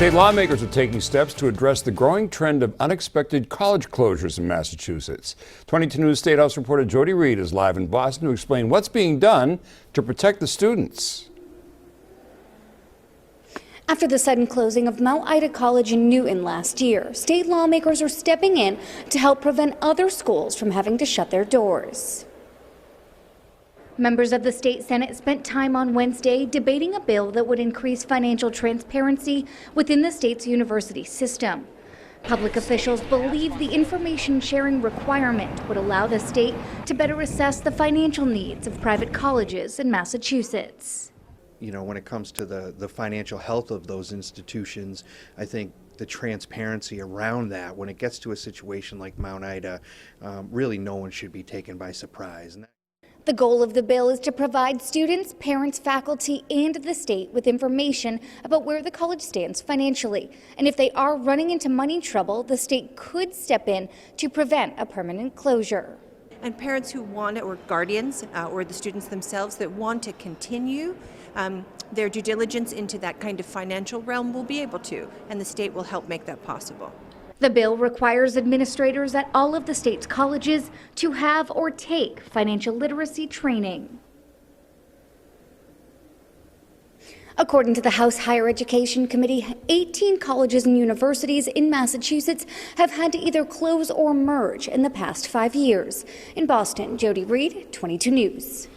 State lawmakers are taking steps to address the growing trend of unexpected college closures in Massachusetts. 22 News State House reporter Jody Reed is live in Boston to explain what's being done to protect the students. After the sudden closing of Mount Ida College in Newton last year, state lawmakers are stepping in to help prevent other schools from having to shut their doors. Members of the state Senate spent time on Wednesday debating a bill that would increase financial transparency within the state's university system. Public officials believe the information sharing requirement would allow the state to better assess the financial needs of private colleges in Massachusetts. You know, when it comes to the financial health of those institutions, I think the transparency around that, when it gets to a situation like Mount Ida, really no one should be taken by surprise. The goal of the bill is to provide students, parents, faculty, and the state with information about where the college stands financially. And if they are running into money trouble, the state could step in to prevent a permanent closure. And parents who want it, or guardians, or the students themselves that want to continue their due diligence into that kind of financial realm will be able to, and the state will help make that possible. The bill requires administrators at all of the state's colleges to have or take financial literacy training. According to the House Higher Education Committee, 18 colleges and universities in Massachusetts have had to either close or merge in the past 5 years. In Boston, Jody Reed, 22 News.